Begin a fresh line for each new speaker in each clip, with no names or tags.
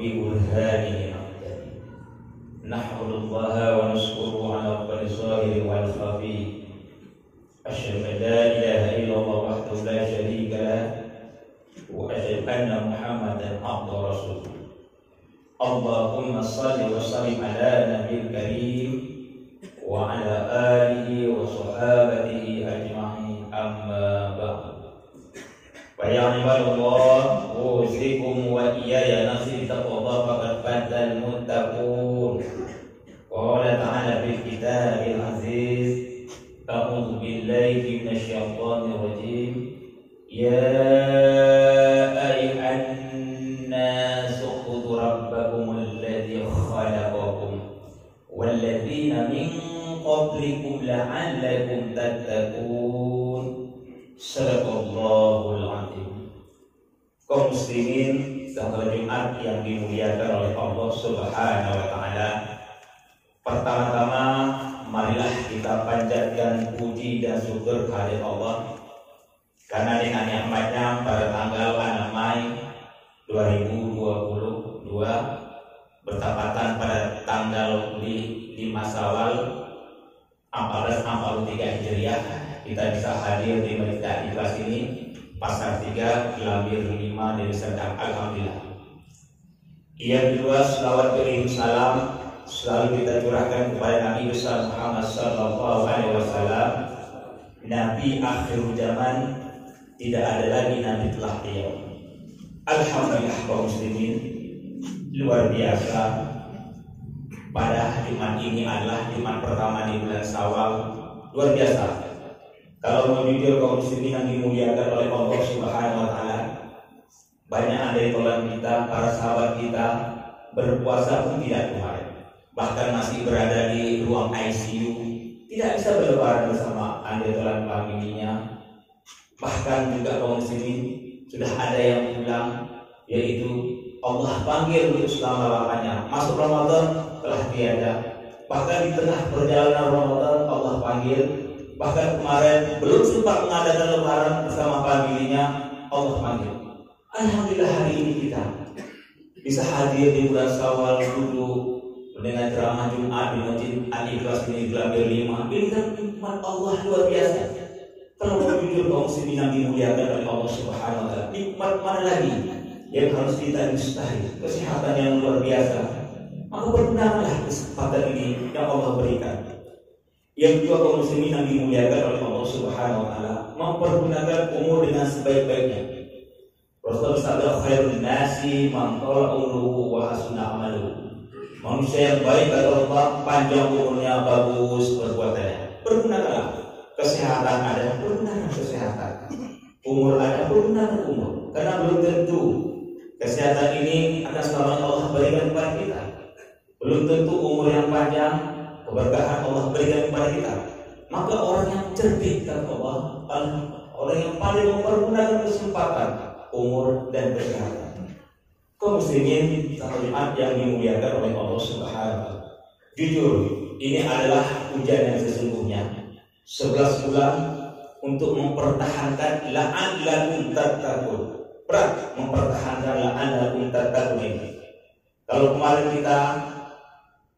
وببرهانه نقتدي نحمد الله ونشكره على كل ظاهر والخفي أشهد أن لا إله إلا الله وحده لا شريك له وأشهد أن محمدا عبده ورسوله اللهم صل وسلم على النبي الكريم وعلى آله وصحابته أجمعين أما بعد فيا عباد الله أوصيكم وإياي نفسي بتقوى الله فقد فاز المتقون قال تعالى في الكتاب العزيز أعوذ بالله من الشيطان الرجيم يا أيها الناس اعبدوا ربكم الذي خلقكم والذين من قبلكم لعلكم تتقون Sadaqallahul Azim. Kaum muslimin sahabat Jumat yang dimuliakan oleh Allah Subhanahu wa taala. Pertama-tama marilah kita panjatkan puji dan syukur kehadirat Allah karena dengan nikmatnya pada tanggal 6 Mei 2022 bertepatan pada tanggal 5 Syawal 1443 Hijriah kita bisa hadir di Masjid Ikhlas ini Pasar 3 Gelambir 5 Deli Serdang. Alhamdulillah. Yang kedua, selawat beriring salam selalu kita curahkan kepada Nabi besar Muhammad sallallahu alaihi wasallam, Nabi akhir zaman, tidak ada lagi nabi telah beliau. Alhamdulillah kaum muslimin, luar biasa. Pada Jumat ini adalah Jumat pertama di bulan Syawal. Luar biasa. Kalau mau jujur kaum muslimin yang dimuliakan oleh Allah Subhanahu wa taala, banyak ada yang tolong kita, para sahabat kita berpuasa pun tidak kemarin. Bahkan masih berada di ruang ICU, tidak bisa berlebaran bersama andai tolong familinya. Bahkan juga kaum muslimin sudah ada yang pulang, yaitu Allah panggil untuk selama-lamanya. Masuk Ramadan telah tiada. Bahkan di tengah perjalanan Ramadan Allah panggil. Bahkan kemarin belum sempat mengadakan lebaran bersama familinya, Allah panggil. Alhamdulillah hari ini kita bisa hadir di bulan Syawal dulu dengan ceramah Jumat di Masjid Al-Ikhlas ini Gelambir 5. Ini kan nikmat Allah luar biasa. Kalau mau jujur kaum muslimin yang dimuliakan oleh Allah Subhanahu wa taala, nikmat mana lagi yang harus kita mustahil? Kesehatan yang luar biasa. Maka bergunakanlah kesempatan ini yang Allah berikan. Yang kedua kaum muslimin yang dimuliakan oleh Allah Subhanahu wa taala, mempergunakan umur dengan sebaik-baiknya. Rasulullah bersabda khairun nasi man tala umruhu wa hasuna amaluhu. Manusia yang baik kata Allah, panjang umurnya, bagus perbuatannya. Pergunakanlah. Kesehatan ada, pergunakan kesehatan. Umur ada, pergunakan umur. Karena belum tentu kesehatan ini akan selamanya Allah berikan kepada kita. Belum tentu umur yang panjang, keberkahan Allah berikan kepada kita. Maka orang yang cerdik kata Allah, orang yang paling mempergunakan kesempatan umur dan kesehatan. Kaum muslimin satu Jumat yang dimuliakan oleh Allah Subhanahu wa taala. Jujur, ini adalah ujian yang sesungguhnya. 11 bulan untuk mempertahankan la'allakum tattaqun. Berat mempertahankan la'allakum tattaqun ini. Kalau kemarin kita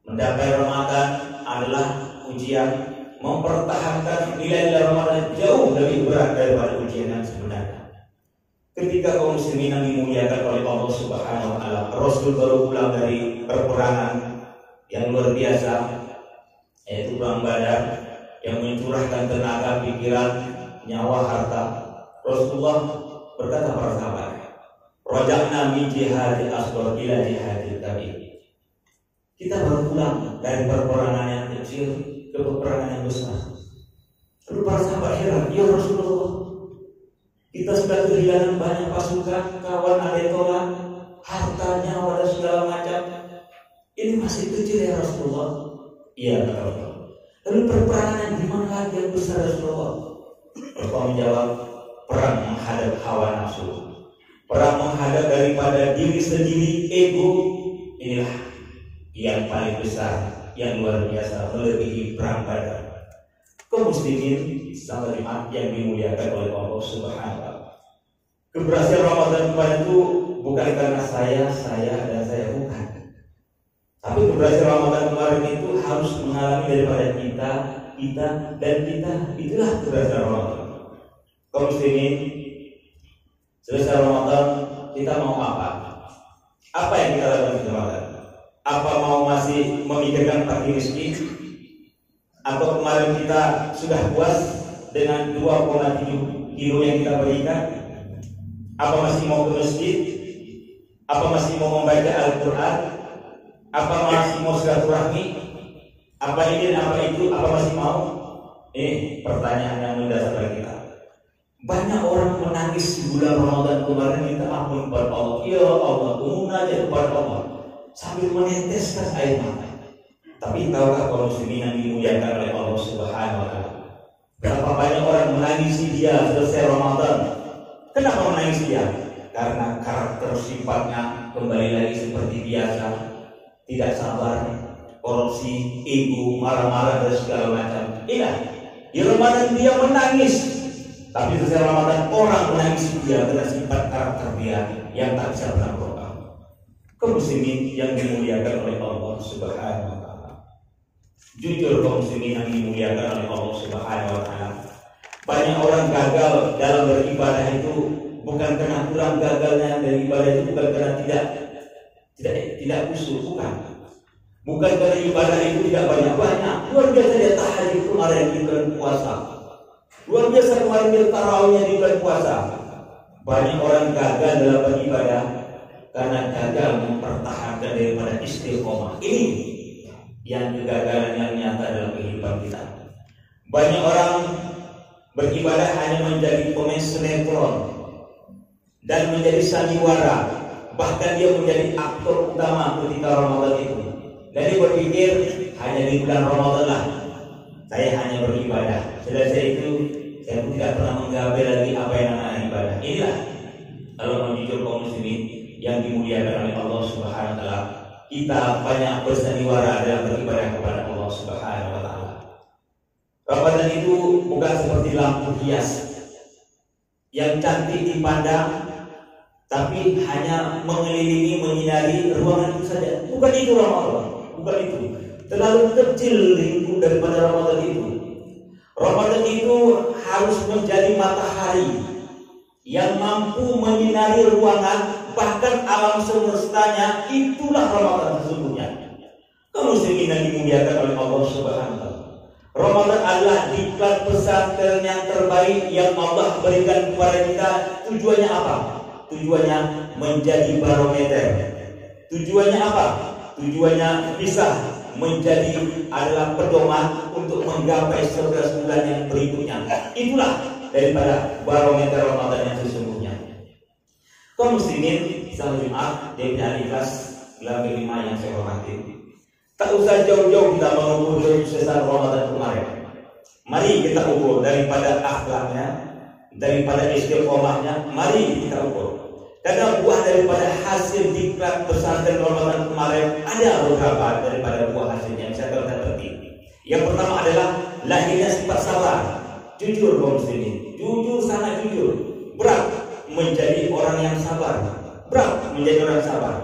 mendapat Ramadan adalah ujian, mempertahankan nilai Ramadan jauh lebih berat daripada ujian yang sebenarnya. Ketika kaum muslimin yang dimuliakan oleh Allah Subhanahu wa taala, Rasul baru pulang dari perperangan yang luar biasa, yaitu perang Badar, yang mencurahkan tenaga, pikiran, nyawa, harta. Rasulullah berkata para sahabat, "Raja'na min jihadil asghar ila jihadil kabir." Kita baru pulang dari perperangan yang kecil ke peperangan yang besar. Lalu para sahabat heran, "Ya Rasulullah, kita sudah kehilangan banyak pasukan, kawan, adetola, harta, nyawa dan segala macam. Ini masih kecil ya Rasulullah." Iya kata Rasulullah. Lalu perperangan di mana lagi yang besar Rasulullah? Rasulullah menjawab, perang menghadap hawa nafsu, perang menghadap daripada diri sendiri, ego. Inilah yang paling besar, yang luar biasa, melebihi perang Badar. Kaum muslimin sama Jumat yang dimuliakan oleh Allah Subhanahu wa taala. Keberhasilan Ramadan kemarin itu bukan karena saya dan saya bukan. Tapi durasi Ramadan kemarin itu harus mengalami daripada kita. Itulah durasi Ramadan. Kaum muslimin, selesai Ramadan kita mau apa? Apa yang kita lakukan di Ramadan? Apa mau masih memikirkan fakir miskin? Atau kemarin kita sudah puas dengan 2,7 kilo yang kita berikan? Apa masih mau ke masjid? Apa masih mau membaca Al-Quran? Apa masih mau silaturahmi? Apa ini, apa itu, apa masih mau? Pertanyaan yang mendasar bagi kita. Banyak orang menangis di bulan Ramadan kemarin minta ampun kepada Allah. Ya Allah, munajat kepada Allah sambil meneteskan air mata. Tapi tahukah kaum muslimin yang dimuliakan oleh Allah Subhanahu wa taala? Berapa banyak orang menangisi dia selesai Ramadan? Kenapa menangisi dia? Karena karakter sifatnya kembali lagi seperti biasa, tidak sabar, korupsi, ego, marah-marah dan segala macam. Iya, di Ramadan dia menangis, tapi selesai Ramadan orang menangisi dia karena sifat karakter dia yang tak bisa pernah berubah. Kaum muslimin yang dimuliakan oleh Allah Subhanahu wa taala. Jujur kaum muslimin yang dimuliakan oleh Allah Subhanahu wa taala. Banyak orang gagal dalam beribadah itu bukan karena kurang gagalnya dari ibadah itu, bukan karena tidak khusyuk, bukan karena ibadah itu tidak banyak. Luar biasa dia tahajud kemarin di bulan puasa. Luar biasa kemarin dia tarawihnya di bulan puasa. Banyak orang gagal dalam beribadah karena gagal mempertahankan daripada istiqomah. Ini yang kegagalan yang nyata dalam kehidupan kita. Banyak orang beribadah hanya menjadi pemain sinetron dan menjadi sandiwara, bahkan dia menjadi aktor utama ketika Ramadan itu. Dan dia berpikir hanya di bulan Ramadan lah saya hanya beribadah. Selesai itu saya pun tidak pernah menggapai lagi apa yang namanya ibadah. Inilah kalau menjujur kaum muslimin yang dimuliakan oleh Allah Subhanahu wa taala. Kita banyak bersandiwara dalam beribadah kepada Allah Subhanahu wa taala. Ramadan itu bukan seperti lampu hias yang cantik dipandang tapi hanya mengelilingi, menyinari ruangan itu saja. Bukan itu Ramadan, bukan itu. Terlalu kecil lingkup daripada Ramadan itu. Ramadan itu harus menjadi matahari yang mampu menyinari ruangan, bahkan alam semestanya. Itulah Ramadan sesungguhnya. Kaum muslimin yang dimuliakan oleh Allah Subhanahu wa taala. Ramadan adalah diklat pesantren yang terbaik yang Allah berikan kepada kita. Tujuannya apa? Tujuannya menjadi barometer. Tujuannya apa? Tujuannya bisa menjadi adalah pedoman untuk menggapai 11 bulan yang berikutnya. Itulah daripada barometer Ramadan yang sesungguhnya. Kaum muslimin, salat Jumat dari Al-Ikhlas gelar kelima yang saya hormati. Tak usah jauh-jauh kita mengukur kesuksesan Ramadan kemarin. Mari kita ukur daripada akhlaknya, daripada istiqomahnya. Mari kita ukur. Karena buah daripada hasil diklat pesantren Ramadan kemarin ada beberapa daripada buah hasilnya yang saya tertib. Yang pertama adalah lahirnya sifat sabar. Jujur kaum muslimin, jujur sangat jujur. Berat menjadi orang yang sabar. Berat menjadi orang sabar.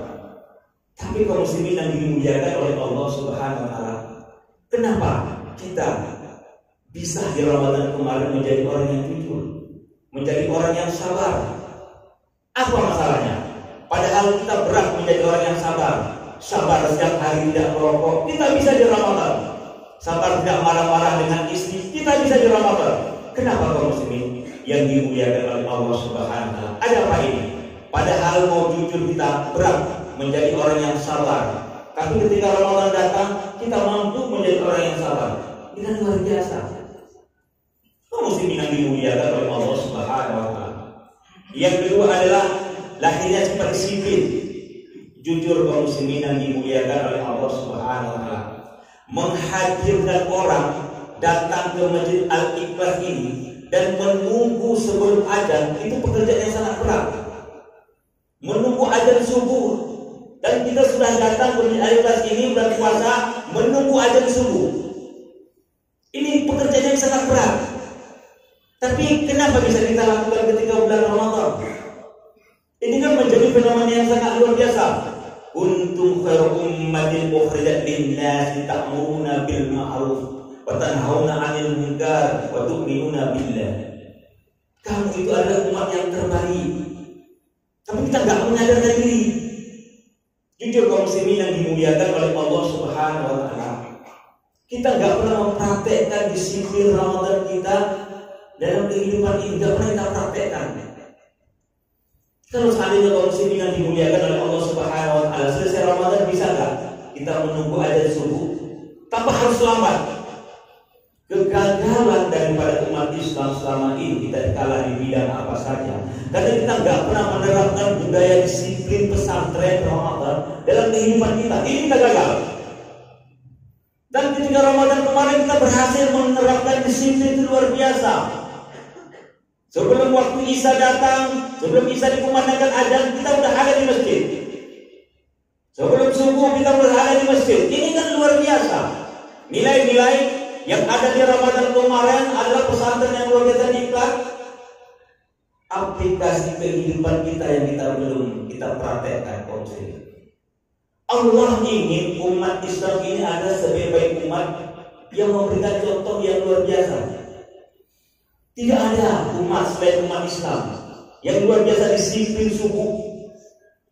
Tapi kaum muslimin yang dimuliakan oleh Allah Subhanahu wa taala, kenapa kita bisa di Ramadan kemarin menjadi orang yang jujur, menjadi orang yang sabar? Apa masalahnya? Padahal kita berat menjadi orang yang sabar. Sabar setiap hari tidak merokok, kita bisa di Ramadan. Sabar tidak marah-marah dengan istri, kita bisa di Ramadan. Kenapa kaum muslimin yang dimuliakan oleh Allah Subhanahu wa taala? Ada apa ini? Padahal mau jujur kita berat menjadi orang yang sabar. Tapi ketika Ramadan datang, kita mampu menjadi orang yang sabar. Ini kan luar biasa. Kaum muslimin yang dimuliakan oleh Allah Subhanahu wa taala. Yang kedua adalah lahirnya sifat disiplin. Jujur kaum muslimin yang dimuliakan oleh Allah Subhanahu wa taala. Menghadirkan orang datang ke Masjid Al-Ikhlas ini dan menunggu sebelum azan itu pekerjaan yang sangat berat. Menunggu azan subuh, dan kita sudah datang ke Masjid Al-Ikhlas ini bulan puasa menunggu azan subuh. Ini pekerjaan yang sangat berat. Tapi kenapa bisa kita lakukan ketika bulan Ramadan? Ini kan menjadi fenomena yang sangat luar biasa. Kuntum khairu ummatin ukhrijat lin-nasi ta'muruna bil ma'ruf wa tanhauna 'anil munkar wa tu'minuna billah. Kamu itu adalah umat yang terbaik. Tapi kita enggak menyadarkan diri. Jujur kaum muslimin yang dimuliakan oleh Allah Subhanahu wa taala. Kita enggak pernah mempraktekkan disiplin Ramadan kita dalam kehidupan ini, enggak pernah kita praktekkan. Kalau seandainya kaum muslimin yang dimuliakan oleh Allah Subhanahu wa taala, selesai Ramadan bisa enggak kita menunggu azan subuh tanpa harus lambat? Kegagalan daripada umat Islam selama ini kita kalah di bidang apa saja. Karena kita enggak pernah menerapkan budaya disiplin pesantren Ramadan dalam kehidupan kita. Ini kita gagal. Dan ketika Ramadan kemarin kita berhasil menerapkan disiplin itu luar biasa. Sebelum waktu Isya datang, sebelum Isya dikumandangkan azan, kita udah ada di masjid. Sebelum subuh kita udah ada di masjid. Ini kan luar biasa. Nilai-nilai yang ada di Ramadan kemarin adalah pesantren yang luar biasa diklat. Aplikasi kehidupan kita yang kita belum kita praktekkan konsep. Allah ingin umat Islam ini ada sebaik-baik umat yang memberikan contoh yang luar biasa. Tidak ada umat selain umat Islam yang luar biasa disiplin subuh,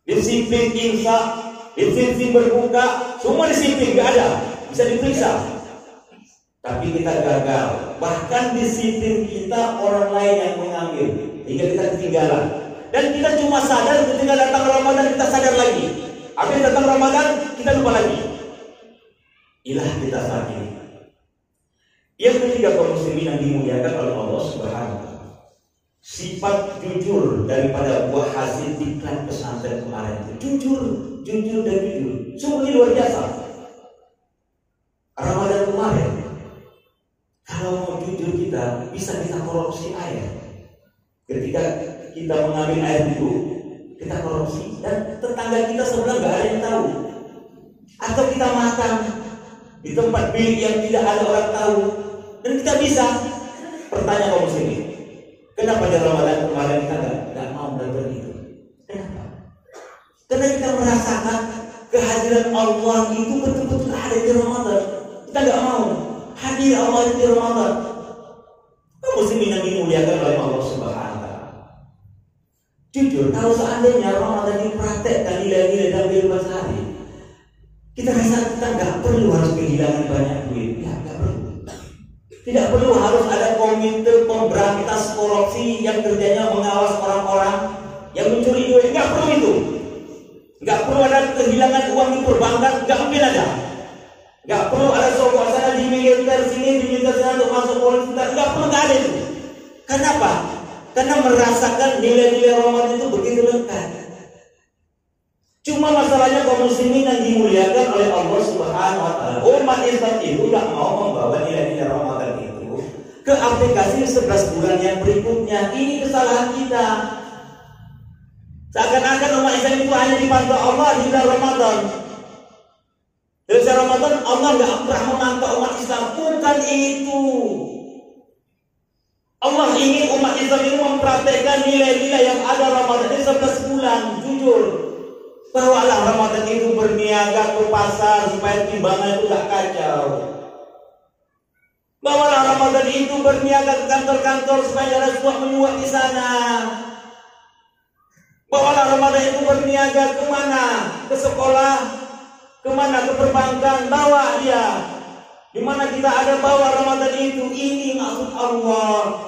disiplin imsak, disiplin berbuka, semua disiplin, gak ada, bisa diperiksa. Tapi kita gagal. Bahkan disiplin kita orang lain yang mengambil, hingga kita ketinggalan. Dan kita cuma sadar ketika datang Ramadan kita sadar lagi. Habis datang Ramadan kita lupa lagi. Ilah kita saat ini. Yang ketiga kaum muslimin yang dimuliakan oleh Allah Subhanahu wa taala. Sifat jujur daripada buah hasil iklan pesantren kemarin itu. Jujur dan jujur. Sungguh ini luar biasa. Ramadan kemarin kalau mau jujur kita bisa kita korupsi air. Ketika kita mengambil air itu kita korupsi dan tetangga kita sebelah nggak ada yang tahu. Atau kita makan di tempat bilik yang tidak ada orang tahu. Dan kita bisa bertanya kaum muslimin, kenapa di Ramadan kemarin kita nggak mau belajar itu? Kenapa? Karena kita merasakan kehadiran Allah itu betul-betul ada di Ramadan. Kita nggak mau hadir Allah di Ramadan. Kaum muslimin yang dimuliakan oleh Allah Subhanahu wa taala. Jujur, kalau seandainya Ramadan dipraktekkan nilai-nilai dalam kehidupan sehari, kita rasa kita nggak perlu harus kehilangan banyak duit. Ya, nggak perlu. Tidak perlu harus ada komite pemberantas korupsi yang kerjanya mengawas orang-orang yang mencuri duit. Nggak perlu itu. Nggak perlu ada kehilangan uang di perbankan. Nggak mungkin ada. Nggak perlu ada sokok sana di militer sini, di militer sana untuk masuk polisi. Nggak perlu, nggak ada itu. Kenapa? Karena merasakan nilai-nilai Ramadan itu begitu lengkap. Cuma masalahnya kaum muslimin yang dimuliakan oleh Allah Subhanahu wa taala. Umat Islam itu enggak mau membawa nilai-nilai Ramadan itu ke aplikasi 11 bulan yang berikutnya. Ini kesalahan kita. Seakan-akan umat Islam itu hanya dipantau Allah di bulan Ramadan. Dari Ramadan Allah enggak pernah memantau umat Islam. Bukan itu. Allah ingin umat Islam ini mempraktekkan nilai-nilai yang ada Ramadan ini 11 bulan. Jujur. Bawalah Ramadan itu berniaga ke pasar supaya timbangan itu gak kacau. Bawalah Ramadan itu berniaga ke kantor-kantor supaya ada suap menyuap di sana. Bawalah Ramadan itu berniaga kemana? Ke sekolah, kemana? Ke perbankan. Bawa dia. Di mana kita ada bawa Ramadan itu. Ini maksud Allah.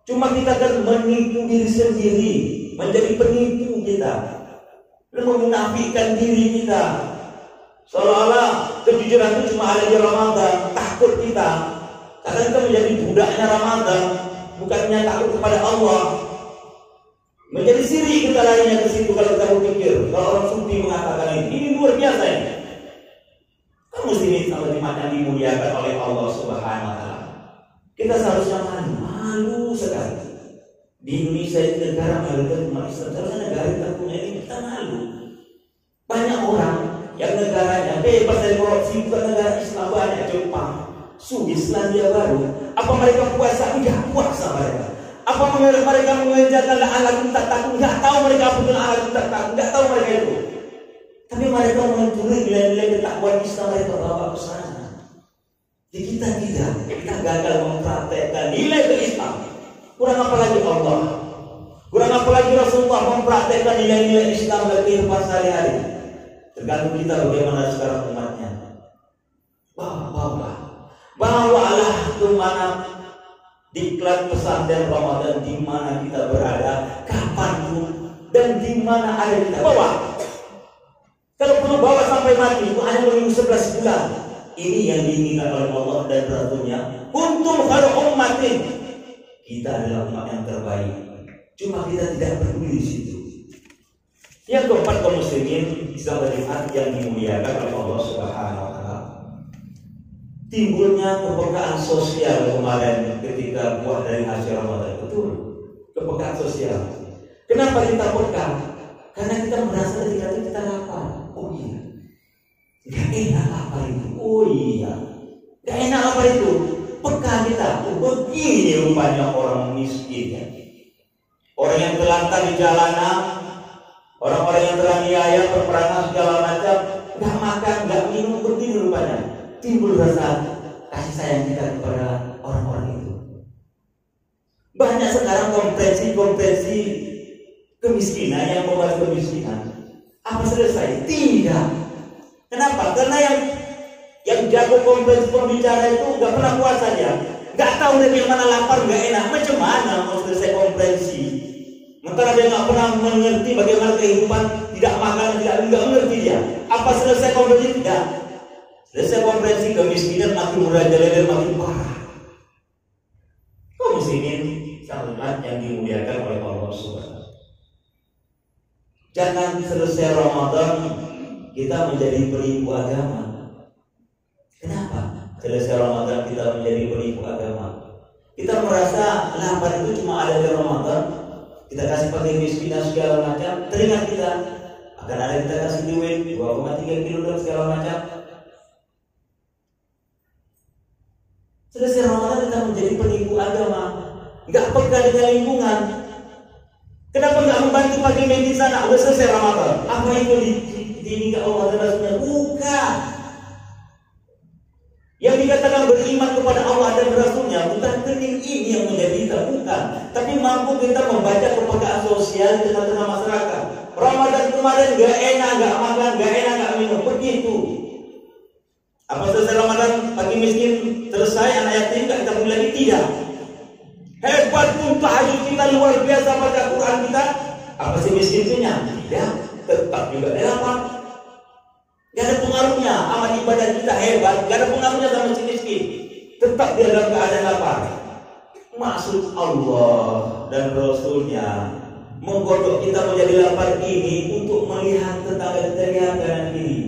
Cuma kita kan menipu diri sendiri, menjadi penipu kita. Dan memunafikan diri kita seolah-olah kejujuran itu cuma ada di Ramadan. Takut kita karena kita menjadi budaknya Ramadan, bukannya takut kepada Allah. Menjadi sirik kita larinya ke situ kalau kita berpikir. Kalau orang sufi mengatakan ini luar biasa ini. Kaum muslimin sama yang dimuliakan oleh Allah Subhanahu wa taala. Kita seharusnya malu sekali. Di Indonesia itu negara mayoritas umat Islam, seharusnya negara kita punya ini kita malu. Banyak orang yang negaranya bebas dari korupsi, bukan negara Islam, banyak Jepang, Swiss, Selandia Baru. Apa mereka puasa? Tidak puasa mereka. Apa mereka mengerjakan la'alakum tattaqun? Enggak tahu mereka apa itu la'alakum tattaqun, enggak tahu mereka itu. Tapi mereka mencuri nilai-nilai ketakwaan Islam, mereka bawa ke sana. Di kita tidak, kita gagal mempraktekkan nilai ke-Islam. Kurang apa lagi Allah? Kurang apa lagi Rasulullah mempraktekkan nilai-nilai Islam dalam kehidupan sehari-hari? Tergantung kita bagaimana sekarang umatnya. Bawalah kemana diklat pesantren Ramadan, di mana kita berada, kapanpun dan di mana ada kita bawa. Kalau perlu bawa sampai mati, itu hanya menunggu 11 bulan. Ini yang diinginkan oleh Allah dan Rasulnya. Kuntum khairu ummatin. Kita adalah umat yang terbaik. Cuma kita tidak peduli di situ. Yang keempat, kaum muslimin jemaat yang dimuliakan oleh Allah Subhanahu wa taala. Timbulnya kepekaan sosial kemarin ketika buah dari hasil Ramadan. Betul, kepekaan sosial. Kenapa kita peka? Karena kita merasa ketika itu kita lapar. Oh iya, gak enak apa itu? Oh iya, gak enak apa itu? Peka kita. Begini rupanya orang miskin, orang yang terlantar di jalanan, orang-orang yang teraniaya, perperangan segala macam, gak makan, gak minum, begini rupanya. Timbul rasa kasih sayang kita kepada orang-orang itu. Banyak sekarang kompresi kemiskinan yang membuat kemiskinan. Apa selesai? Tidak. Kenapa? Karena yang jago kompresi pembicara itu nggak pernah puasa dia, nggak tahu dari mana lapar, nggak enak. Macam mana mau selesai kompresi? Sementara dia nggak pernah mengerti bagaimana kehidupan tidak makan, nggak mengerti dia. Apa selesai kompresi? Tidak. Selesai kompresi kemiskinan makin merajalela, makin parah. Kaum muslimin sangat yang dimuliakan oleh Allah Subhanahu. Jangan selesai Ramadan kita menjadi penipu agama. Kenapa? Selesai Ramadan kita menjadi penipu agama. Kita merasa lapar itu cuma ada di Ramadan. Kita kasih pakai miskinan segala macam. Teringat kita akan ada kita kasih duit 2,3 kilo dan segala macam. Selesai Ramadan kita menjadi penipu agama, nggak peka dengan lingkungan. Kenapa nggak membantu pagi di sana? Udah selesai Ramadan. Apa itu diinginkan Allah dan Rasulnya? Bukan. Yang dikatakan beriman kepada Allah dan Rasulnya bukan kening ini yang menjadi kita, bukan. Tapi mampu kita membaca kepekaan sosial di tengah-tengah masyarakat. Ramadan kemarin nggak enak, nggak makan, nggak enak, nggak minum, begitu. Apa selesai Ramadan bagi miskin selesai, anak yatim nggak kita beli lagi? Tidak. Hebat pun tahajud kita luar biasa, baca Quran kita. Apa sih miskin punya? Tidak. Tetap juga lapar. Gak ada pengaruhnya. Amal ibadah kita hebat, gak ada pengaruhnya sama si miskin. Tetap dia dalam keadaan lapar. Maksud Allah dan Rasulnya menggodok kita menjadi lapar ini untuk melihat tetangga kita lihat kanan kiri.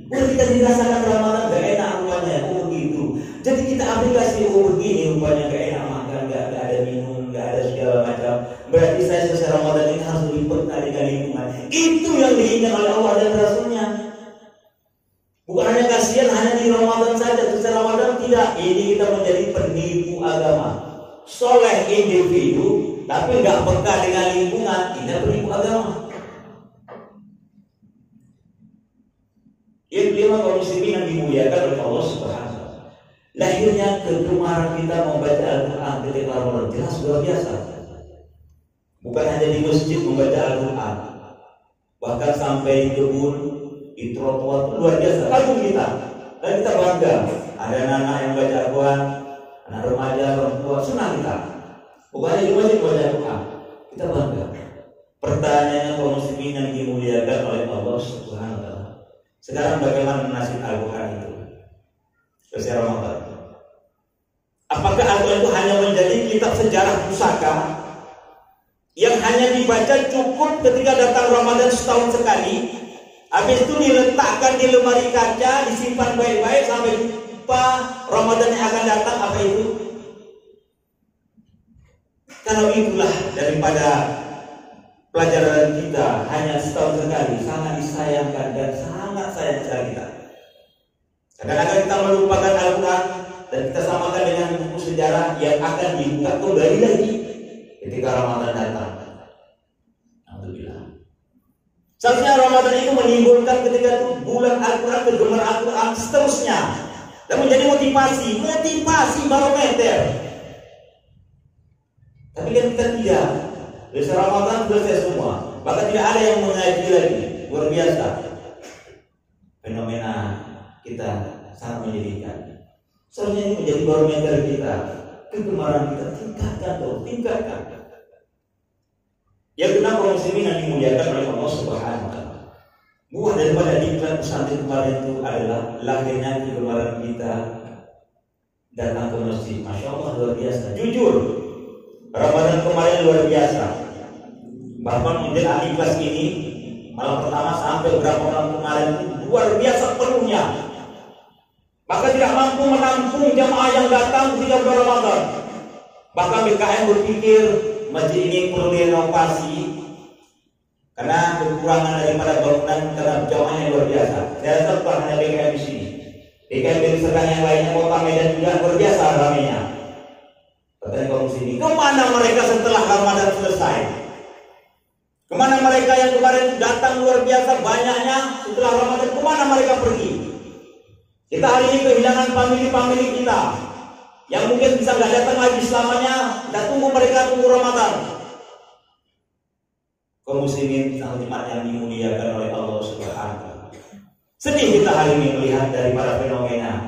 Udah kita dirasakan Ramadan gak enak rupanya, oh begitu. Jadi kita aplikasi, oh begini rupanya gak enak makan, gak ada minum, gak ada segala macam. Berarti saya selesai Ramadan ini harus lebih peka dengan lingkungan. Itu yang diinginkan oleh Allah dan Rasulnya. Bukan hanya kasihan hanya di Ramadan saja, selesai Ramadan tidak. Ini kita menjadi penipu agama. Soleh individu, tapi gak peka dengan lingkungan, tidak penipu agama. Yang kelima, kaum muslimin yang dimuliakan oleh Allah Subhanahu wa taala. Lahirnya kegemaran kita membaca Al-Qur'an ketika Ramadan jelas luar biasa. Bukan hanya di masjid membaca Al-Qur'an, bahkan sampai di kebun, di trotoar, luar biasa. Kagum kita dan kita bangga. Ada anak-anak yang baca Al-Qur'an, anak remaja, perempuan, senang kita. Bukan di masjid baca Al-Qur'an, kita bangga. Pertanyaannya, kaum muslimin yang dimuliakan oleh Allah Subhanahu wa taala. Sekarang bagaimana nasib Al-Quran itu? Selesai Ramadan. Apakah Al-Quran itu hanya menjadi kitab sejarah pusaka yang hanya dibaca cukup ketika datang Ramadan setahun sekali, habis itu diletakkan di lemari kaca, disimpan baik-baik sampai jumpa Ramadan yang akan datang? Apa itu? Kalau itulah daripada pelajaran kita hanya setahun sekali, sangat disayangkan dan sangat sayang sekali kita. Kadang-kadang kita melupakan Al-Quran dan kita samakan dengan buku sejarah yang akan dibuka kembali lagi ketika Ramadan datang. Alhamdulillah. Seharusnya Ramadan itu menimbulkan ketika itu bulan Al-Quran, kegemar Al-Quran, seterusnya. Dan menjadi motivasi barometer. Tapi kan kita tidak. Dari Ramadan selesai semua. Bahkan tidak ada yang mengaji lagi. Luar biasa. Fenomena kita sangat menyedihkan. Seharusnya ini menjadi barometer kita. Kegemaran kita tingkatkan. Yang kenapa muslimin yang dimuliakan oleh Allah Subhanahu wa taala. Buah daripada diklat pesantren kemarin itu adalah lahirnya kegemaran kita datang ke masjid. Masya Allah, luar biasa. Jujur, Ramadan kemarin luar biasa. Bahkan mungkin ahli kelas ini malam pertama sampai beberapa malam kemarin itu luar biasa penuhnya. Maka tidak mampu menampung jamaah yang datang ketika bulan Ramadan. Bahkan BKM berpikir masjid ini perlu direnovasi karena kekurangan daripada bangunan karena jamaahnya luar biasa. Saya rasa bukan hanya BKM di sini. BKM di Serang yang lainnya, Kota Medan juga luar biasa ramainya. Pertanyaan kaum muslimin, kemana mereka setelah Ramadan selesai? Kemana mereka yang kemarin datang luar biasa banyaknya setelah Ramadan? Kemana mereka pergi? Kita hari ini kehilangan famili kita yang mungkin bisa nggak datang lagi selamanya. Kita tunggu mereka tunggu Ramadan. Kaum muslimin jemaat yang dimuliakan oleh Allah Subhanahu wa taala. Sedih kita hari ini melihat dari para fenomena.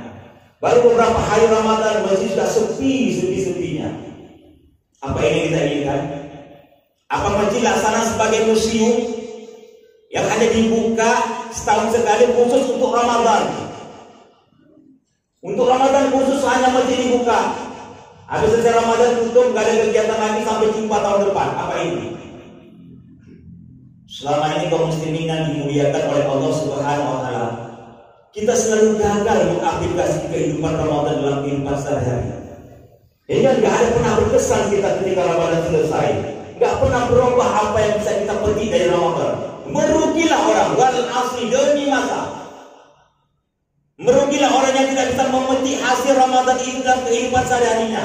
Baru beberapa hari Ramadan masjid sudah sepi-sepinya. Apa ini kita inginkan? Apa masjid laksana sebagai museum yang hanya dibuka setahun sekali khusus untuk Ramadan? Untuk Ramadan khusus hanya masjid dibuka. Habis selesai Ramadan tutup, gak ada kegiatan lagi sampai jumpa tahun depan. Apa ini? Selama ini kaum muslimin yang dimuliakan oleh Allah Subhanahu wa taala, kita selalu gagal mengaplikasi kehidupan Ramadan dalam kehidupan sehari-hari. Hingga gak ada pernah berkesan kita ketika Ramadan selesai. Gak pernah berubah apa yang bisa kita petik dari Ramadan. Merugilah orang wal asli demi masa. Merugilah orang yang tidak bisa memetik hasil Ramadan itu dalam kehidupan sehari-harinya.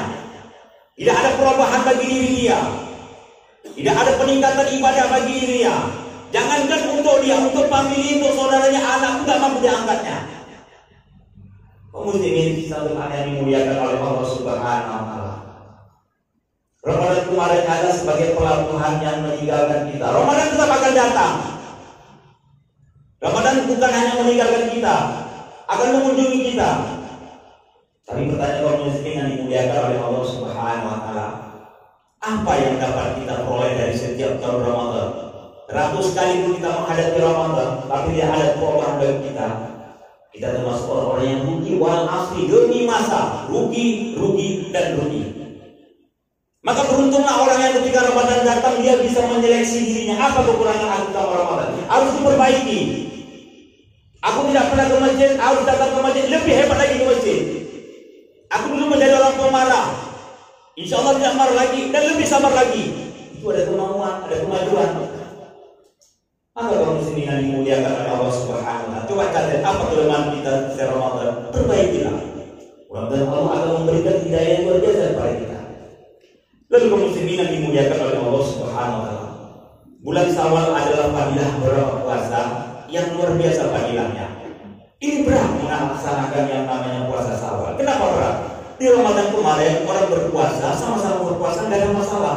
Tidak ada perubahan bagi diri dia. Tidak ada peningkatan ibadah bagi dirinya. Jangankan untuk dia, untuk famili, untuk saudaranya, anak tidak mampu diangkatnya. Kaum muslimin satu yang dimuliakan oleh Allah Subhanahu wa taala. Ramadan kemarin ada sebagai pelabuhan yang meninggalkan kita. Ramadan tetap akan datang. Ramadan bukan hanya meninggalkan kita, akan mengunjungi kita. Tapi pertanyaan kaum muslimin yang dimuliakan oleh Allah Subhanahu wa taala, apa yang dapat kita peroleh dari setiap tahun Ramadan? Ratus kali pun kita menghadapi Ramadan, tapi tidak ada perubahan bagi kita. Kita termasuk orang-orang yang rugi wal asli demi masa, rugi dan rugi. Maka beruntunglah orang yang ketika Ramadan datang dia bisa menyeleksi dirinya. Apa kekurangan aku dalam Ramadan? Harus diperbaiki. Aku tidak pernah ke masjid, harus datang ke masjid lebih hebat lagi ke masjid. Aku dulu menjadi orang pemarah. Insya Allah tidak marah lagi dan lebih sabar lagi. Itu ada kemauan, ada kemajuan. Maka kaum muslimin yang dimuliakan oleh Allah Subhanahu wa taala, coba catat apa kelemahan kita secara Ramadan, perbaikilah. Mudah-mudahan Allah akan memberikan hidayah yang luar biasa kepada kita. Lalu kaum muslimin yang dimuliakan oleh Allah Subhanahu wa taala, bulan Syawal adalah fadilah berpuasa yang luar biasa fadilahnya. Ini berat melaksanakan yang namanya puasa Syawal. Kenapa berat? Di Ramadan kemarin orang berpuasa sama-sama berpuasa tidak ada masalah.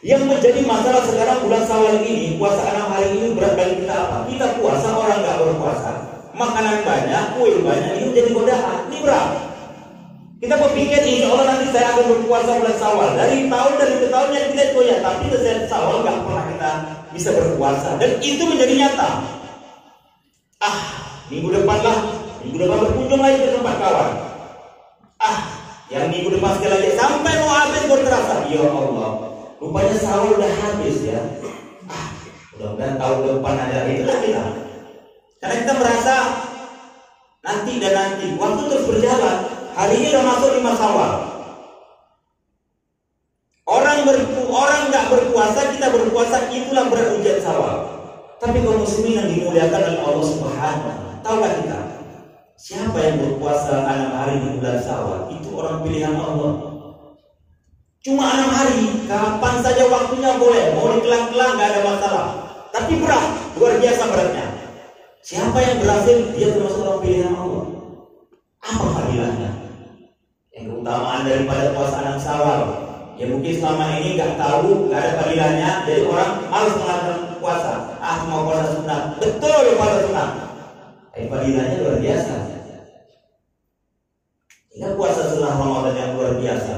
Yang menjadi masalah sekarang bulan Syawal ini, puasa 6 hari ini berat bagi kita apa? Kita puasa, orang nggak berpuasa, makanan banyak, kue banyak, ini menjadi godaan. Ini berat. Kita berpikir insya Allah nanti saya akan berpuasa bulan Syawal. Dari tahun ke tahunnya kita itu ya, tapi selesai Syawal nggak pernah kita bisa berpuasa. Dan itu menjadi nyata. Minggu depan berkunjung lagi ke tempat kawan. Yang minggu depan sekali lagi sampai mau habis baru terasa. Ya Allah, rupanya Syawal udah habis ya. Mudah-mudahan tahun depan ada itu lagi lah. Karena kita merasa nanti waktu terus berjalan. Hari ini udah masuk 5 Syawal. Orang nggak berpuasa, kita berpuasa, itulah berat ujian Syawal. Tapi kaum muslimin yang dimuliakan oleh Allah Subhanahu wa taala, tahukah kita siapa yang berpuasa 6 hari di bulan Syawal? Itu orang pilihan Allah. Cuma 6 hari, kapan saja waktunya boleh, mau dikelang-kelang nggak ada masalah. Tapi berat, luar biasa beratnya. Siapa yang berhasil, dia termasuk orang pilihan Allah. Apa fadilahnya? Yang keutamaan daripada puasa 6 Syawal. Ya mungkin selama ini nggak tahu, nggak ada fadilahnya, jadi orang malas mengadakan puasa. Mau puasa sunat, betul puasa sunat. Fadilahnya luar biasa. Ini puasa setelah Ramadan yang luar biasa.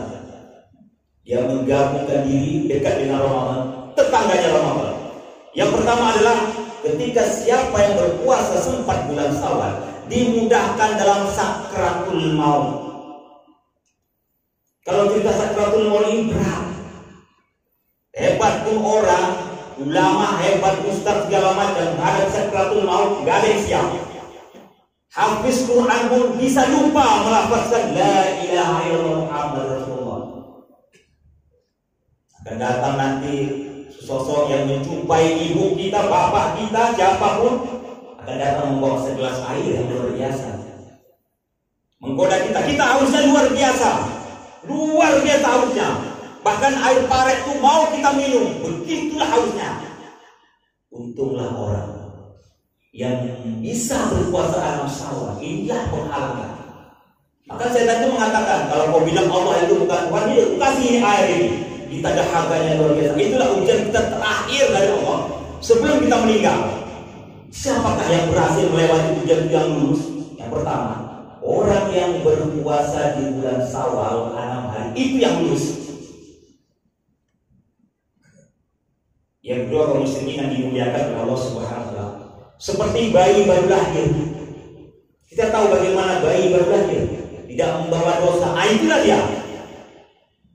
Dia menggabungkan diri dekat dengan Ramadan, tetangganya Ramadan. Yang pertama adalah ketika siapa yang berpuasa sempat bulan Syawal dimudahkan dalam sakratul maut. Kalau cerita sakratul maut ini berat. Hebat pun orang, ulama hebat, ustaz segala macam, ada sakratul maut, gak ada yang siap. Hafiz Quran pun bisa lupa melafazkan la ilaha illallah Muhammadur Rasulullah. Akan datang nanti sosok yang menjumpai ibu kita, bapak kita, siapapun akan datang membawa segelas air yang luar biasa, menggoda kita hausnya luar biasa hausnya. Bahkan air paret itu mau kita minum, begitulah hausnya. Untunglah orang yang bisa berpuasa 6 Syawal, inilah penghalangan. Maka setan itu mengatakan, kalau kau bilang Allah itu bukan Tuhan, dia kasih ini air ini. Kita ada harganya luar biasa. Itulah ujian kita terakhir dari Allah sebelum kita meninggal. Siapakah yang berhasil melewati ujian yang lulus? Yang pertama, orang yang berpuasa di bulan Syawal 6 hari, itu yang lulus. Yang kedua, kaum muslimin yang dimuliakan oleh Allah Subhanahu wa taala. Seperti bayi baru lahir. Kita tahu bagaimana bayi baru lahir tidak membawa dosa. Itulah dia.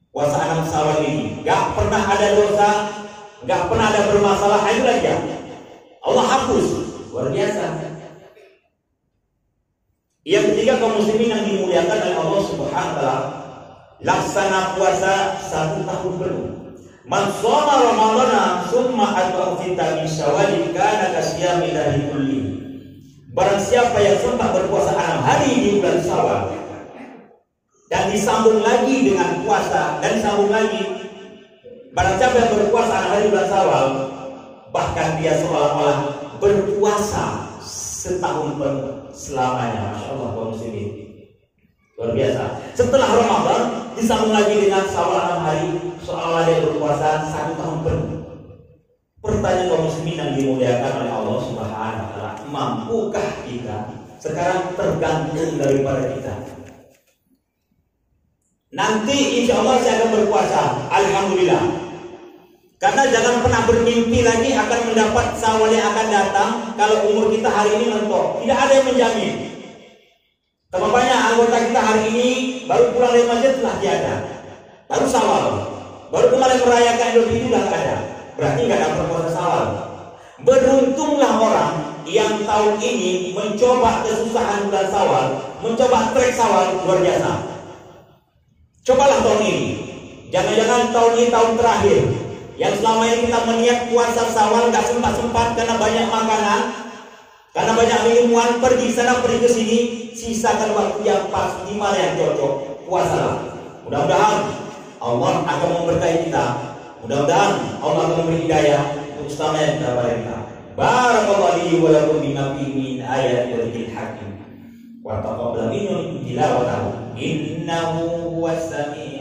Puasa 6 Syawal ini gak pernah ada dosa, gak pernah ada bermasalah. Itulah dia. Allah hapus. Luar biasa. Yang ketiga, kaum muslimin yang dimuliakan oleh Allah Subhanahu wa taala, laksana puasa 1 tahun penuh. Man shoma ramadhana summa atba'ahu min syawal kana kasyami dari kulli. Barang siapa yang sempat berpuasa 6 hari di bulan Syawal dan disambung lagi dengan puasa dan disambung lagi, barang siapa yang berpuasa 6 hari di bulan Syawal, bahkan dia seolah-olah berpuasa setahun penuh selamanya. Masya Allah, kaum muslimin, luar biasa. Setelah Ramadan disambung lagi dengan Syawal 6 hari, seolah dia berpuasa 1 tahun penuh. Pertanyaan kaum muslimin yang dimuliakan oleh Allah Subhanahu wa taala, mampukah kita? Sekarang tergantung daripada kita. Nanti insya Allah saya akan berpuasa, alhamdulillah. Karena jangan pernah bermimpi lagi akan mendapat Syawal yang akan datang kalau umur kita hari ini mentok. Tidak ada yang menjamin. Tambah banyak anggota kita hari ini baru pulang dari masjid telah tiada, baru Syawal, baru kemarin merayakan Idul Fitri sudah ada. Berarti nggak ada berpuasa Syawal. Beruntunglah orang yang tahun ini mencoba kesusahan bulan Syawal, mencoba trek Syawal luar biasa. Cobalah tahun ini. Jangan-jangan tahun ini tahun terakhir yang selama ini kita meniat puasa Syawal nggak sempat karena banyak makanan, karena banyak minuman, pergi sana pergi ke sini. Sisakan waktu yang pas, di mana yang cocok, puasalah. Mudah-mudahan Allah akan memberkahi kita. Mudah-mudahan Allah akan memberi hidayah untuk selamanya kepada kita. Barakallahu li wa lakum bima fihi min ayati wa dzikril hakim. Wa taqabbal minni tilawatahu innahu huwas samiul